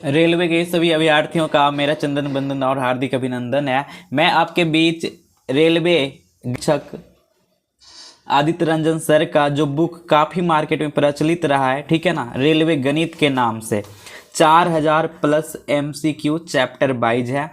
Railway के सभी अभ्यर्थियों का मेरा चंदन बंदन और हार्दिक अभिनंदन है। मैं आपके बीच रेलवे शिक्षक आदित्य रंजन सर का जो बुक काफ़ी मार्केट में प्रचलित रहा है, ठीक है ना, रेलवे गणित के नाम से 4000 प्लस MCQ चैप्टर वाइज है।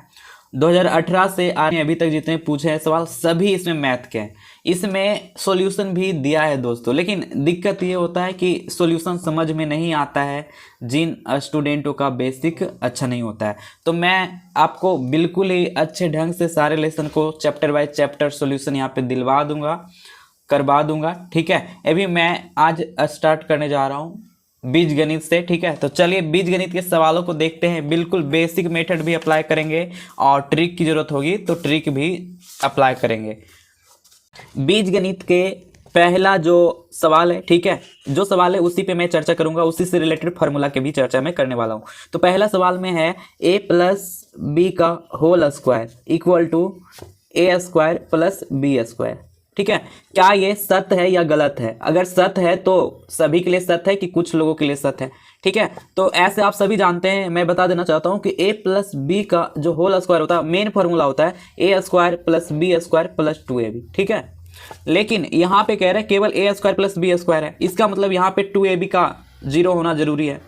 2018 से आज अभी तक जितने पूछे हैं सवाल सभी इसमें मैथ के हैं। इसमें सॉल्यूशन भी दिया है दोस्तों, लेकिन दिक्कत ये होता है कि सॉल्यूशन समझ में नहीं आता है जिन स्टूडेंटों का बेसिक अच्छा नहीं होता है। तो मैं आपको बिल्कुल ही अच्छे ढंग से सारे लेसन को चैप्टर वाइज चैप्टर सॉल्यूशन यहाँ पे दिलवा दूंगा, करवा दूंगा, ठीक है। अभी मैं आज स्टार्ट करने जा रहा हूँ बीज गणित से, ठीक है। तो चलिए बीज गणित के सवालों को देखते हैं। बिल्कुल बेसिक मेथड भी अप्लाई करेंगे और ट्रिक की जरूरत होगी तो ट्रिक भी अप्लाई करेंगे। बीज गणित के पहला जो सवाल है, ठीक है, जो सवाल है उसी पे मैं चर्चा करूंगा, उसी से रिलेटेड फार्मूला के भी चर्चा मैं करने वाला हूं। तो पहला सवाल में है a प्लस बी का whole square equal to a square plus B square, ठीक है। क्या ये सत्य है या गलत है? अगर सत्य है तो सभी के लिए सत्य है कि कुछ लोगों के लिए सत्य है, ठीक है। तो ऐसे आप सभी जानते हैं, मैं बता देना चाहता हूं कि a प्लस बी का जो होल स्क्वायर होता है मेन फार्मूला होता है a square plus B square plus 2ab, ठीक है। लेकिन यहाँ पे कह रहे हैं केवल a square plus B square है, इसका मतलब यहाँ पे 2ab का 0 होना जरूरी है।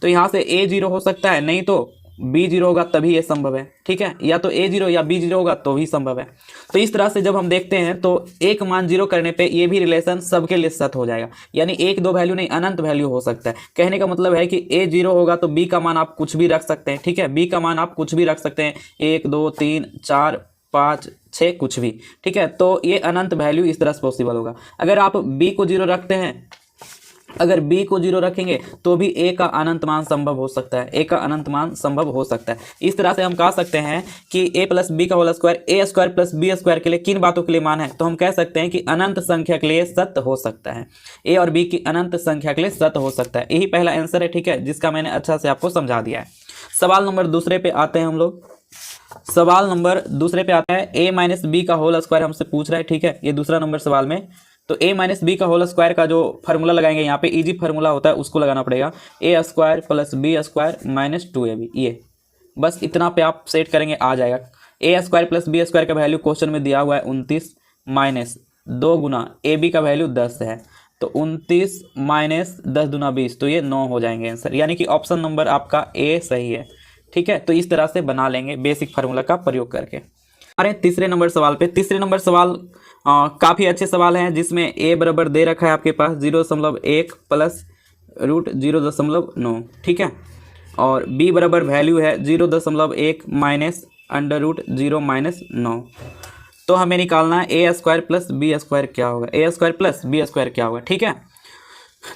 तो यहाँ से a 0 हो सकता है, नहीं तो b 0 होगा तभी ये संभव है, ठीक है। या तो a 0 या b 0 होगा तो भी संभव है। तो इस तरह से जब हम देखते हैं तो एक मान 0 करने पे ये भी रिलेशन सबके लिए सत्य हो जाएगा, यानी एक दो वैल्यू नहीं अनंत वैल्यू हो सकता है। कहने का मतलब है कि a 0 होगा तो b का मान आप कुछ भी रख सकते हैं, ठीक है। b का मान आप कुछ भी रख सकते हैं, 1 2 3 4 5 6 कुछ भी, ठीक है। तो ये अनंत वैल्यू इस तरह से पॉसिबल होगा। अगर आप b को 0 रखते हैं, अगर b को 0 रखेंगे तो भी a का अनंत मान संभव हो सकता है, a का अनंत मान संभव हो सकता है। इस तरह से हम कह सकते हैं कि a प्लस बी का whole square a square plus B square के लिए किन बातों के लिए मान है, तो हम कह सकते हैं कि अनंत संख्या के लिए सत्य हो सकता है, a और b की अनंत संख्या के लिए सत्य हो सकता है। यही पहला आंसर है, ठीक है, जिसका मैंने अच्छा से आपको समझा दिया है। सवाल नंबर दूसरे पे आते हैं हम लोग। सवाल नंबर दूसरे पे आता है a माइनस बी का होल स्क्वायर हमसे पूछ रहा है, ठीक है। ये दूसरा नंबर सवाल में तो a माइनस बी का होल स्क्वायर का जो फार्मूला लगाएंगे, यहाँ पे इजी फार्मूला होता है उसको लगाना पड़ेगा, a square plus B square minus 2ab। ये बस इतना पे आप सेट करेंगे आ जाएगा। a square plus B square का वैल्यू क्वेश्चन में दिया हुआ है 29 माइनस 2 गुना ab का वैल्यू 10 है, तो 29 माइनस 10 दूना 20, तो ये 9 हो जाएंगे आंसर, यानी कि ऑप्शन नंबर आपका ए सही है, ठीक है। तो इस तरह से बना लेंगे बेसिक फार्मूला का प्रयोग करके। अरे तीसरे नंबर सवाल पे, तीसरे नंबर सवाल काफ़ी अच्छे सवाल हैं, जिसमें a बराबर दे रखा है आपके पास 0.1 प्लस रूट 0.9, ठीक है। और b बराबर वैल्यू है 0.1 माइनस अंडर रूट 0 माइनस 9। तो हमें निकालना है a square plus B square क्या होगा, a square plus B square क्या होगा, ठीक है।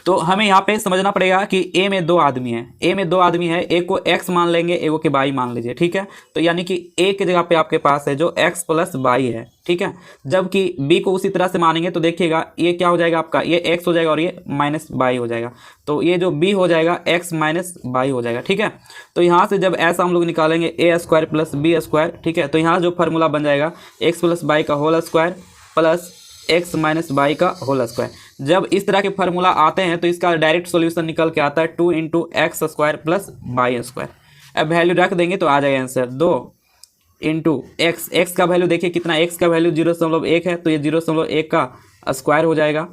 तो हमें यहाँ पे समझना पड़ेगा कि a में दो आदमी है, a में दो आदमी है, एक को x मान लेंगे, एक को y मान लीजिए, ठीक है। तो यानी कि a की जगह पे आपके पास है जो x प्लस y है, ठीक है। जबकि b को उसी तरह से मानेंगे तो देखिएगा ये क्या हो जाएगा आपका, ये x हो जाएगा और ये माइनस y हो जाएगा, तो ये जो b हो जाएगा x माइनस y हो जाएगा, ठीक है। तो यहाँ से जब ऐसा हम लोग निकालेंगे a square plus B square, ठीक है, तो यहाँ जो फार्मूला बन जाएगा x प्लस वाई का whole square plus x minus y का होल स्क्वायर। जब इस तरह के फार्मूला आते हैं तो इसका डायरेक्ट सॉल्यूशन निकल के आता है 2 into x square plus y square. अब वैल्यू रख देंगे तो आ जाएगा आंसर 2 इंटू एक्स, एक्स का वैल्यू देखिए कितना, एक्स का वैल्यू 0.1 है तो ये 0.1 का स्क्वायर हो जाएगा,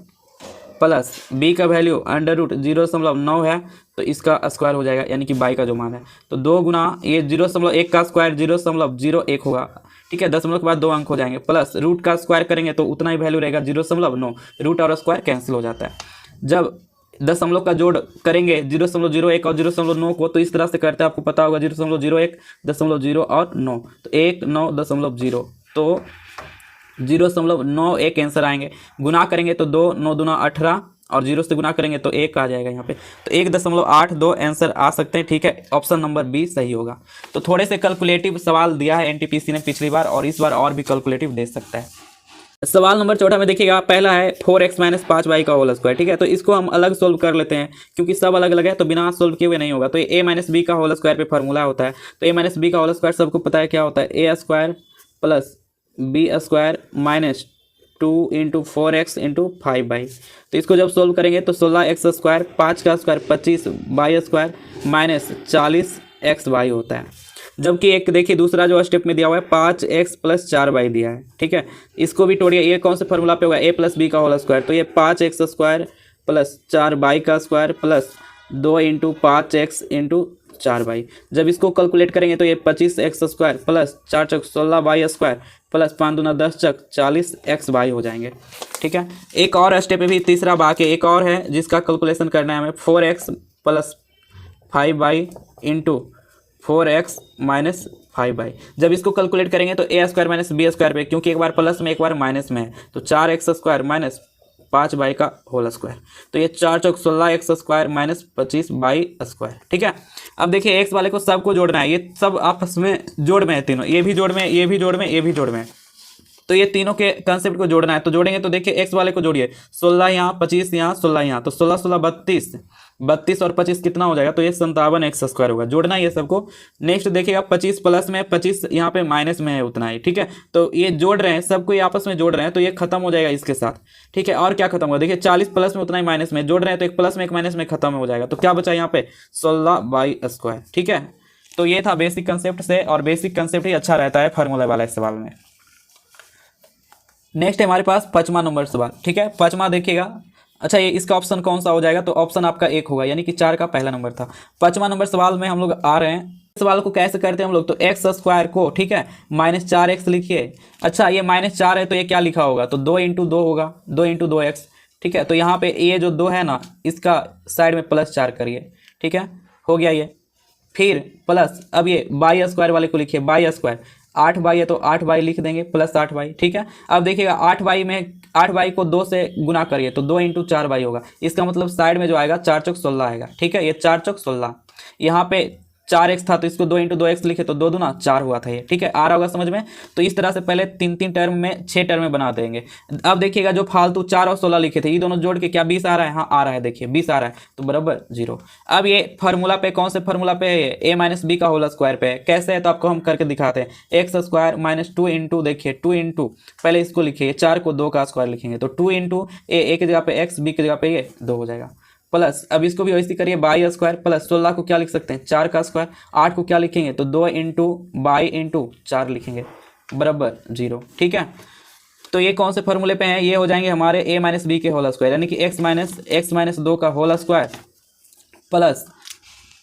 प्लस बी का वैल्यू अंडर रूट 0.9 है तो इसका स्क्वायर हो जाएगा, यानी कि बाई का जो मान है। तो 2 गुना ये 0.1 का स्क्वायर 0.01 होगा, ठीक है, दशमलव के बाद 2 अंक हो जाएंगे, प्लस रूट का स्क्वायर करेंगे तो उतना ही वैल्यू रहेगा 0.9, रूट और स्क्वायर कैंसिल हो जाता है। जब दशमलव का जोड़ करेंगे 0.01 और 0.9 को तो इस तरह से करते हैं, आपको पता होगा 0.01 0.0 और 9, तो 1 9 0.0, तो 0.91 आंसर आएंगे। गुना करेंगे तो 2 9 दूना 18 और 0 से गुना करेंगे तो 1 आ जाएगा यहाँ पे, तो 1.82 आंसर आ सकते हैं, ठीक है। ऑप्शन नंबर बी सही होगा। तो थोड़े से कैलकुलेटिव सवाल दिया है एनटीपीसी ने पिछली बार, और इस बार और भी कैलकुलेटिव दे सकता है। सवाल नंबर 14 में देखिएगा, पहला है 4x माइनस 5y का होल स्क्वायर, ठीक है। तो इसको हम अलग सोल्व कर लेते हैं क्योंकि सब अलग अलग है, तो बिना सोल्व किए हुए नहीं होगा। तो ये a माइनस बी का होल स्क्वायर पे फार्मूला होता है, तो a माइनस बी का होल स्क्वायर सबको पता है क्या होता है, a square plus B square minus 2 into 4x into 5y। तो इसको जब सोल्व करेंगे तो 16x स्क्वायर, 5 का square 25, y square minus 40 x y होता है। जबकि एक देखिए दूसरा जो स्टेप में दिया हुआ है 5x प्लस 4y दिया है, ठीक है। इसको भी तोड़िए, ये कौन से फॉर्मूला पे होगा, a प्लस बी का होल स्क्वायर, तो ये 5x स्क्वायर प्लस 4y का square plus 2 into 5x into 4y। जब इसको कैलकुलेट करेंगे तो ये 25x स्क्वायर प्लस 4 चौक 16y स्क्वायर प्लस 5 दूना 10 चक 40xy हो जाएंगे, ठीक है। एक और स्टेप में भी तीसरा बाकी एक और है जिसका कैलकुलेशन करना है हमें, 4x plus 5y into 4x minus 5y। जब इसको कैलकुलेट करेंगे तो a square minus b square पे, क्योंकि एक बार प्लस में एक बार माइनस में है, तो 4x स्क्वायर माइनस 5y का होल स्क्वायर, तो ये 4 चौक 16x square minus 25y square, ठीक है। अब देखिए x वाले को सबको जोड़ना है, ये सब आपस में जोड़ में है तीनों, ये भी जोड़ में, ये भी जोड़ में, ये भी जोड़ में, तो ये तीनों के कंसेप्ट को जोड़ना है। तो जोड़ेंगे तो देखिए x वाले को जोड़िए, 16 यहाँ 25 यहाँ 16 यहाँ, तो 16 16 32, 32 और 25 कितना हो जाएगा, तो ये 57x स्क्वायर होगा। जोड़ना है ये सबको। नेक्स्ट देखिएगा 25 प्लस में, 25 यहाँ पे माइनस में है उतना ही, ठीक है। तो ये जोड़ रहे हैं, सबको ये आपस में जोड़ रहे हैं, तो ये खत्म हो जाएगा इसके साथ, ठीक है। और क्या खत्म होगा, देखिए 40 प्लस में उतना ही माइनस में जोड़ रहे हैं, तो एक प्लस में एक माइनस में खत्म हो जाएगा। तो क्या बचा यहाँ पे 16y स्क्वायर, ठीक है। तो ये था बेसिक कंसेप्ट से, और बेसिक कंसेप्ट ही अच्छा रहता है फार्मूला वाला इस सवाल में। नेक्स्ट है हमारे पास 5वां नंबर सवाल, ठीक है। 5वां देखिएगा, अच्छा ये इसका ऑप्शन कौन सा हो जाएगा, तो ऑप्शन आपका 1 होगा, यानी कि 4 का पहला नंबर था। 5वां नंबर सवाल में हम लोग आ रहे हैं। सवाल को कैसे करते हैं हम लोग, तो एक्स स्क्वायर को, ठीक है, -4x लिखिए। अच्छा ये -4 है तो ये क्या लिखा होगा, तो 2 इंटू 2 होगा, 2 इंटू 2x, ठीक है। तो यहाँ पे ये जो 2 है ना, इसका साइड में +4 करिए, ठीक है, हो गया ये। फिर प्लस, अब ये बाई स्क्वायर वाले को लिखिए, बाई स्क्वायर, 8y है तो 8y लिख देंगे प्लस 8y, ठीक है। अब देखिएगा 8y में 8y को 2 से गुना करिए तो 2 इंटू 4y होगा, इसका मतलब साइड में जो आएगा 4 चौक 16 आएगा, ठीक है। ये 4 चौक 16, यहाँ पे 4x था तो इसको 2 इंटू 2x लिखे तो 2 दूना 4 हुआ था ये, ठीक है। आ रहा होगा समझ में। तो इस तरह से पहले 3 टर्म में 6 टर्म में बना देंगे। अब देखिएगा जो फालतू 4 और 16 लिखे थे, ये दोनों जोड़ के क्या 20 आ रहा है, हाँ आ रहा है, देखिए 20 आ रहा है, तो बराबर 0। अब ये फार्मूला पे, कौन से फार्मूला पे है, a माइनस बी का होल स्क्वायर पे है। कैसे है तो आपको हम करके दिखाते हैं। एक्स स्क्वायर माइनस 2 इंटू, देखिए 2 इंटू, पहले इसको लिखिए, 4 को 2 का स्क्वायर लिखेंगे तो 2 इंटू ए की जगह पे x, बी की जगह पे ये 2 हो जाएगा, प्लस अब इसको भी वैसे करिए, बाई स्क्वायर प्लस 16 को क्या लिख सकते हैं, 4 का स्क्वायर, 8 को क्या लिखेंगे तो 2 इंटू बाई इंटू 4 लिखेंगे, बराबर 0, ठीक है। तो ये कौन से फॉर्मूले पे हैं, ये हो जाएंगे हमारे a माइनस बी के होल स्क्वायर, यानी कि x माइनस 2 का होल स्क्वायर प्लस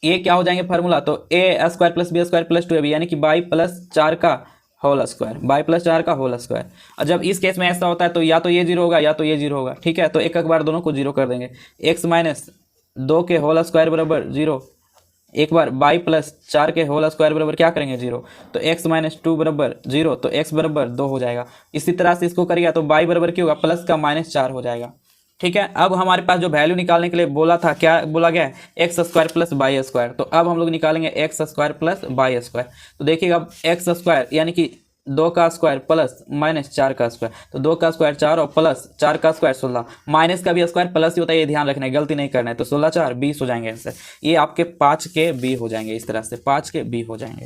ये क्या हो जाएंगे फार्मूला, तो a square plus B square plus 2ab, यानी कि बाई प्लस 4 का होल स्क्वायर, बाई प्लस 4 का होल स्क्वायर। और जब इस केस में ऐसा होता है तो या तो ये 0 होगा या तो ये 0 होगा, ठीक है। तो एक बार दोनों को 0 कर देंगे, x माइनस 2 के होल स्क्वायर बराबर 0, एक बार बाई प्लस 4 के होल स्क्वायर बराबर क्या करेंगे 0, तो x माइनस 2 बराबर 0, तो x बराबर 2 हो जाएगा। इसी तरह से इसको करिएगा तो बाई बराबर क्या होगा, प्लस का -4 हो जाएगा, ठीक है। अब हमारे पास जो वैल्यू निकालने के लिए बोला था, क्या बोला गया है, x square plus by square. तो अब हम लोग निकालेंगे x square plus by square. तो देखिएगा एक्स स्क्वायर यानी कि 2 का स्क्वायर प्लस -4 का स्क्वायर, तो 2 का स्क्वायर 4 और प्लस 4 का स्क्वायर 16, माइनस का भी स्क्वायर प्लस ही होता है, ये ध्यान रखना है, गलती नहीं करना है। तो 16 4 20 हो जाएंगे आंसर, ये आपके 5 के बी हो जाएंगे, इस तरह से 5 के बी हो जाएंगे।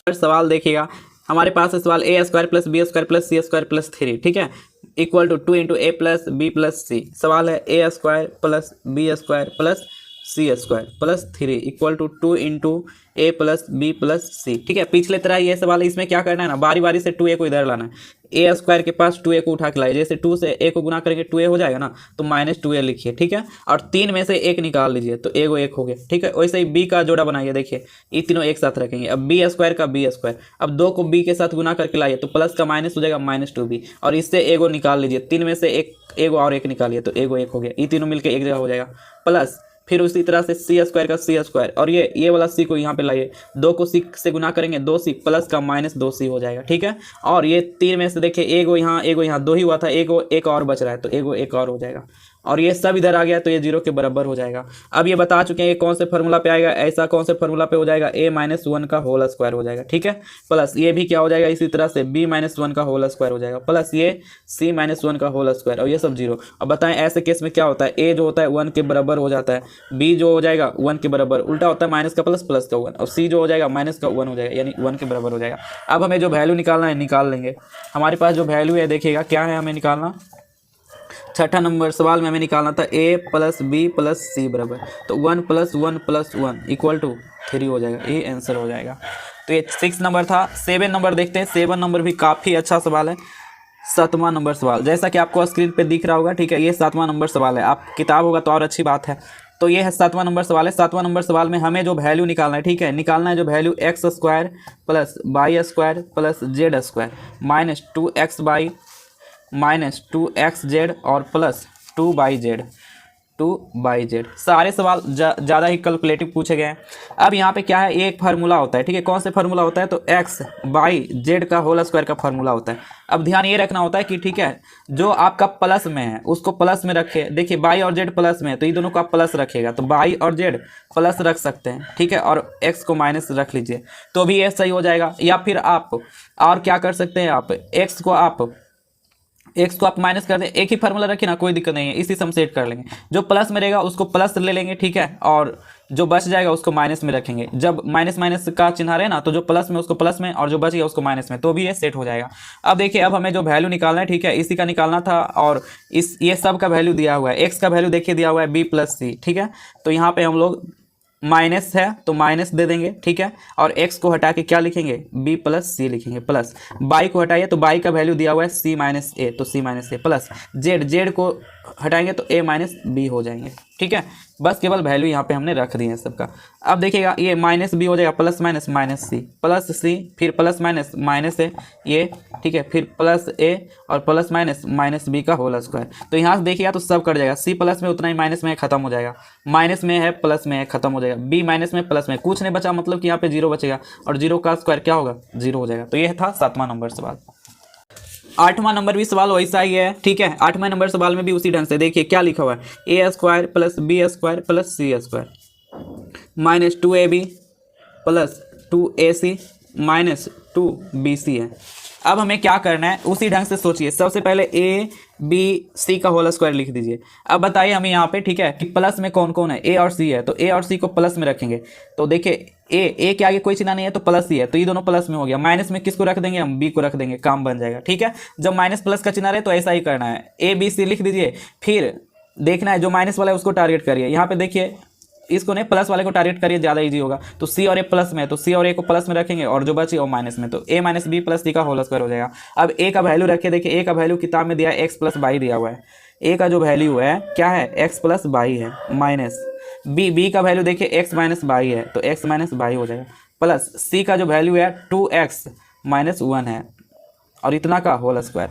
फिर सवाल देखिएगा, हमारे पास है सवाल a square plus B square plus C square plus 3, ठीक है, equal to 2 into A plus B plus C. सवाल है a square plus B square plus C square plus 3 equal to 2 into A plus B plus C, ठीक है। पिछले तरह ये सवाल है, इसमें क्या करना है ना, बारी बारी से 2a को इधर लाना है। ए स्क्वायर के पास 2a को उठा के लाइए, जैसे 2 से a को गुना करेंगे 2a हो जाएगा ना, तो -2a लिखिए, ठीक है। और 3 में से 1 निकाल लीजिए तो एगो 1 हो गया, ठीक है। वैसे ही b का जोड़ा बनाइए, देखिए ये तीनों एक साथ रखेंगे। अब b स्क्वायर का b स्क्वायर, अब 2 को b के साथ गुना करके लाइए तो प्लस का माइनस हो जाएगा -2b, और इससे एगो निकाल लीजिए, 3 में से एगो और 1 निकालिए तो एगो 1 हो गया, ये तीनों मिलकर एक जगह हो जाएगा। प्लस फिर उसी तरह से सी स्क्वायर का सी स्क्वायर, और ये वाला सी को यहाँ पे लाइए, 2 को सी से गुना करेंगे 2c प्लस का -2c हो जाएगा, ठीक है। और ये 3 में से देखिए एगो यहाँ 2 ही हुआ था, एगो 1 और बच रहा है तो एगो 1 और हो जाएगा, और ये सब इधर आ गया तो ये 0 के बराबर हो जाएगा। अब ये बता चुके हैं ये कौन से फार्मूला पे आएगा, ऐसा कौन से फार्मूला पे हो जाएगा, a माइनस 1 का होल स्क्वायर हो जाएगा, ठीक है। प्लस ये भी क्या हो जाएगा, इसी तरह से b माइनस 1 का होल स्क्वायर हो जाएगा, प्लस ये c माइनस 1 का होल स्क्वायर, और ये सब 0। अब बताएं ऐसे केस में क्या होता है, a जो होता है 1 के बराबर हो जाता है, b जो हो जाएगा 1 के बराबर, उल्टा होता है माइनस का प्लस, प्लस का 1, और c जो हो जाएगा माइनस का 1 हो जाएगा, यानी 1 के बराबर हो जाएगा। अब हमें जो वैल्यू निकालना है निकाल लेंगे। हमारे पास जो वैल्यू है देखिएगा क्या है हमें निकालना, छठा नंबर सवाल में हमें निकालना था a प्लस बी प्लस सी बराबर, तो 1 + 1 + 1 = 3 हो जाएगा, ये आंसर हो जाएगा। तो ये 6 नंबर था। 7 नंबर देखते हैं। 7 नंबर भी काफ़ी अच्छा सवाल है। 7वां नंबर सवाल, जैसा कि आपको स्क्रीन पे दिख रहा होगा, ठीक है, ये 7वां नंबर सवाल है। आप किताब होगा तो और अच्छी बात है। तो ये है 7वां नंबर सवाल है। 7वां नंबर सवाल में हमें जो वैल्यू निकालना है, ठीक है, निकालना है जो value x² + y² + z² minus 2xy minus 2xz और प्लस 2yz सारे सवाल ज़्यादा ही कैलकुलेटिव पूछे गए हैं। अब यहाँ पे क्या है, एक फार्मूला होता है, ठीक है, कौन से फार्मूला होता है, तो x बाई जेड का होल स्क्वायर का फार्मूला होता है। अब ध्यान ये रखना होता है कि ठीक है, जो आपका प्लस में है उसको प्लस में रखे। देखिए बाई और जेड प्लस में है तो ये दोनों का प्लस रखेगा, तो बाई और जेड प्लस रख सकते हैं, ठीक है, और x को माइनस रख लीजिए तो भी ये सही हो जाएगा। या फिर आप और क्या कर सकते हैं, आप x को आप माइनस कर दें, एक ही फार्मूला रखिए ना, कोई दिक्कत नहीं है, इसी से हम सेट कर लेंगे। जो प्लस में रहेगा उसको प्लस ले लेंगे, ठीक है, और जो बच जाएगा उसको माइनस में रखेंगे। जब माइनस माइनस का चिन्ह रहे ना, तो जो प्लस में उसको प्लस में और जो बच गया उसको माइनस में, तो भी ये सेट हो जाएगा। अब देखिए, अब हमें जो वैल्यू निकालना है, ठीक है, इसी का निकालना था, और ये सब का वैल्यू दिया हुआ है। एक्स का वैल्यू देखिए दिया हुआ है b + c, ठीक है, तो यहाँ पर हम लोग माइनस है तो माइनस दे देंगे, ठीक है, और x को हटा के क्या लिखेंगे, b + c लिखेंगे, प्लस बाई को हटाइए तो बाई का वैल्यू दिया हुआ है c - a, तो c - a प्लस जेड को हटाएंगे तो a - b हो जाएंगे, ठीक है। बस केवल वैल्यू यहाँ पे हमने रख दी है सबका। अब देखिएगा, ये -b हो जाएगा, प्लस माइनस -c, फिर प्लस माइनस -a ये, ठीक है, फिर प्लस a और प्लस माइनस -b का होल स्क्वायर। तो यहाँ से देखिएगा तो सब कट जाएगा, c प्लस में उतना ही माइनस में खत्म हो जाएगा, माइनस में है प्लस में है खत्म हो जाएगा, b माइनस में प्लस में कुछ नहीं बचा, मतलब कि यहाँ पे 0 बचेगा, और 0 का स्क्वायर क्या होगा, 0 हो जाएगा। तो यह था 7वां नंबर सवाल। 8वां नंबर भी सवाल वैसा ही है, ठीक है। 8वें नंबर सवाल में भी उसी ढंग से देखिए क्या लिखा हुआ है, a² + b² + c² minus 2ab + 2ac minus 2bc है। अब हमें क्या करना है, उसी ढंग से सोचिए। सबसे पहले a b c का होल स्क्वायर लिख दीजिए। अब बताइए हमें यहाँ पे, ठीक है, कि प्लस में कौन कौन है, a और c है, तो a और c को प्लस में रखेंगे। तो देखिए a के आगे कोई चिन्ह नहीं है तो प्लस ही है, तो ये दोनों प्लस में हो गया। माइनस में किसको रख देंगे, हम b को रख देंगे, काम बन जाएगा, ठीक है। जब माइनस प्लस का चिन्ह रहे तो ऐसा ही करना है, a b c लिख दीजिए। फिर देखना है जो माइनस वाला है उसको टारगेट करिए। यहाँ पे देखिए, इसको नहीं, प्लस वाले को टारगेट करिए, ज़्यादा इजी होगा। तो c और a प्लस में है तो c और a को प्लस में रखेंगे, और जो बचे वो माइनस में, तो a - b + c का होल स्क्वायर हो जाएगा। अब a का वैल्यू रखिए, देखिए a का वैल्यू किताब में दिया है x + y दिया हुआ है। a का जो वैल्यू है क्या है, x + y है, माइनस b का वैल्यू देखिए x - y है, तो x - y हो जाएगा, प्लस c का जो वैल्यू है 2x - 1 है, और इतना का होल स्क्वायर।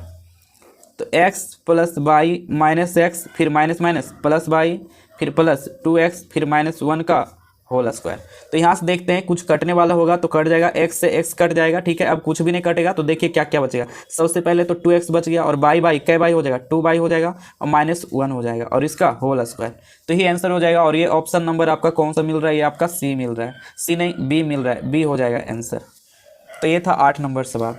तो x + y माइनस x, फिर माइनस माइनस प्लस y, फिर प्लस 2x, फिर -1 का होल स्क्वायर। तो यहाँ से देखते हैं कुछ कटने वाला होगा तो कट जाएगा, x से x कट जाएगा, ठीक है। अब कुछ भी नहीं कटेगा तो देखिए क्या क्या बचेगा। सबसे पहले तो 2x बच गया, और बाई कै बाई हो जाएगा, 2y हो जाएगा, और -1 हो जाएगा, और इसका होल स्क्वायर। तो ये आंसर हो जाएगा। और ये ऑप्शन नंबर आपका कौन सा मिल रहा है, ये आपका सी मिल रहा है, सी नहीं b मिल रहा है, b हो जाएगा आंसर। तो ये था 8 नंबर सवाल।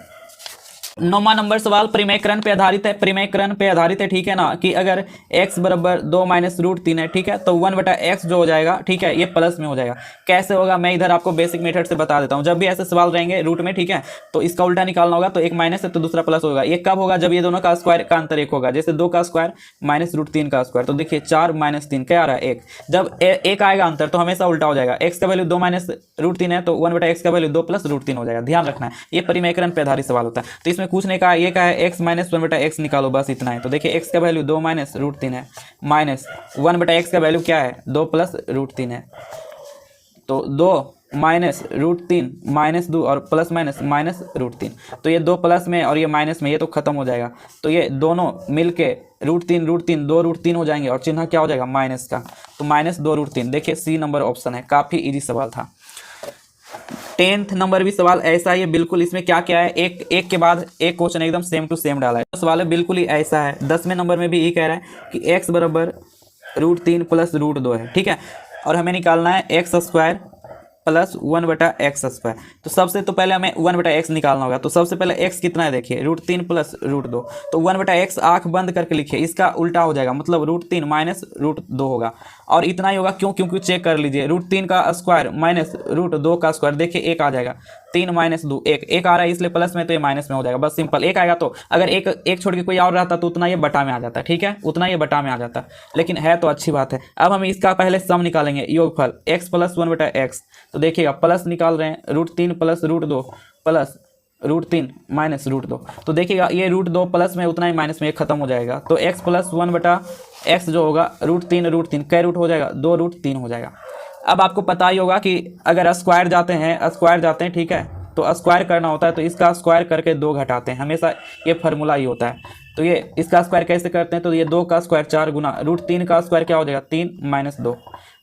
9वां नंबर सवाल परिमेयकरण पे आधारित है। परिमेयकरण पे आधारित है, ठीक है ना, कि अगर x = 2 - √3 है, ठीक है, तो 1/x जो हो जाएगा, ठीक है, ये प्लस में हो जाएगा। कैसे होगा, मैं इधर आपको बेसिक मेथड से बता देता हूँ। जब भी ऐसे सवाल रहेंगे रूट में, ठीक है, तो इसका उल्टा निकालना होगा, तो एक माइनस है तो दूसरा प्लस होगा। ये कब होगा, जब ये दोनों का स्क्वायर का अंतर 1 होगा। जैसे 2 का स्क्वायर माइनस √3 का स्क्वायर, तो देखिए 4 - 3 क्या आ रहा है, 1। जब 1 आएगा अंतर तो हमेशा उल्टा हो जाएगा। x का वैल्यू 2 - √3 है तो 1/x का वैल्यू 2 + √3 हो जाएगा। ध्यान रखना है, ये परिमेयकरण पे आधारित सवाल होता है। तो इसमें कुछ नहीं कहा, ये है x - 1/x निकालो, बस इतना है। तो देखिए x का वैल्यू 2 - √3 है, माइनस 1/x का वैल्यू क्या है, 2 + √3 है, तो 2 - √3 -2 और प्लस माइनस -√3। तो ये 2 प्लस में और ये माइनस में, ये तो खत्म हो जाएगा। तो ये दोनों मिलके √3 √3 2 √3 हो जाएंगे, और चिन्ह क्या हो जाएगा, माइनस का, तो -2 √3। देखिए सी नंबर ऑप्शन है, काफ़ी इजी सवाल था। 10th नंबर भी सवाल ऐसा ही है बिल्कुल। इसमें क्या क्या है, एक के बाद एक क्वेश्चन एकदम सेम टू सेम डाला है। तो सवाल है बिल्कुल ही ऐसा है। 10वें नंबर में भी यही कह रहा है कि x = √3 + √2 है, ठीक है, और हमें निकालना है x² प्लस 1/x²। तो सबसे तो पहले हमें 1/x निकालना होगा। तो सबसे पहले x कितना है देखिए, √3 प्लस √2। तो 1/x आंख बंद करके लिखिए, इसका उल्टा हो जाएगा, मतलब √3 माइनस √2 होगा। और इतना ही होगा, क्यों? क्योंकि चेक कर लीजिए, √3 का स्क्वायर माइनस √2 का स्क्वायर, देखिए 1 आ जाएगा। 3 माइनस 2 1 आ रहा है, इसलिए प्लस में, तो ये माइनस में हो जाएगा। बस सिंपल 1 आएगा। तो अगर एक छोड़ के कोई और रहता तो उतना ये बटा में आ जाता, ठीक है, उतना ये बटा में आ जाता। लेकिन है तो अच्छी बात है। अब हम इसका पहले सम निकालेंगे, योगफल x प्लस 1/x। तो देखिएगा प्लस निकाल रहे हैं, √3 प्लस √2 प्लस √3 माइनस √2। तो देखिएगा ये √2 प्लस में उतना ही माइनस में, खत्म हो जाएगा। तो x प्लस 1/x जो होगा √3 कै रूट हो जाएगा, 2√3 हो जाएगा। अब आपको पता ही होगा कि अगर स्क्वायर जाते हैं, ठीक है, तो स्क्वायर करना होता है तो इसका स्क्वायर करके 2 घटाते हैं, हमेशा ये फार्मूला ही होता है। तो ये इसका स्क्वायर कैसे करते हैं, तो ये 2 का स्क्वायर 4 गुना √3 का स्क्वायर क्या हो जाएगा, 3 माइनस 2,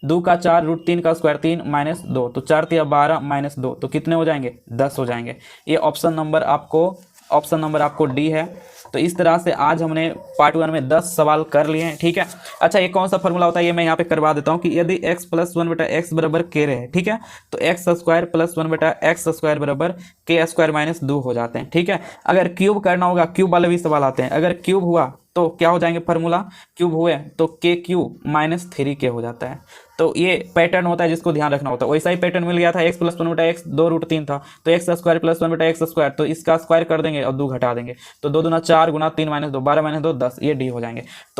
2 का 4 √3 का स्क्वायर 3 माइनस 2, तो 4 3 12 माइनस 2, तो कितने हो जाएंगे, 10 हो जाएंगे। ये ऑप्शन नंबर आपको डी है। तो इस तरह से आज हमने पार्ट 1 में 10 सवाल कर लिए हैं, ठीक है। अच्छा, ये कौन सा फॉर्मूला होता है, ये मैं यहाँ पे करवा देता हूँ कि यदि x प्लस 1/x बराबर k रहे, ठीक है, तो x² प्लस 1/x² बराबर k² माइनस 2 हो जाते हैं, ठीक है। अगर क्यूब करना होगा, क्यूब वाले भी सवाल आते हैं, अगर क्यूब हुआ तो क्या हो जाएंगे, फार्मूला क्यूब हुए तो k³ माइनस 3k हो जाता है। तो ये पैटर्न होता है जिसको ध्यान रखना होता है। वैसा ही पैटर्न मिल गया था, x प्लस 1/x 2√3 था, तो x² प्लस 1/x², तो इसका स्क्वायर कर देंगे और 2 घटा देंगे, तो 2 दूना 4 गुना 3 माइनस 2 12 माइनस 2 10, ये डी हो जाएंगे। तो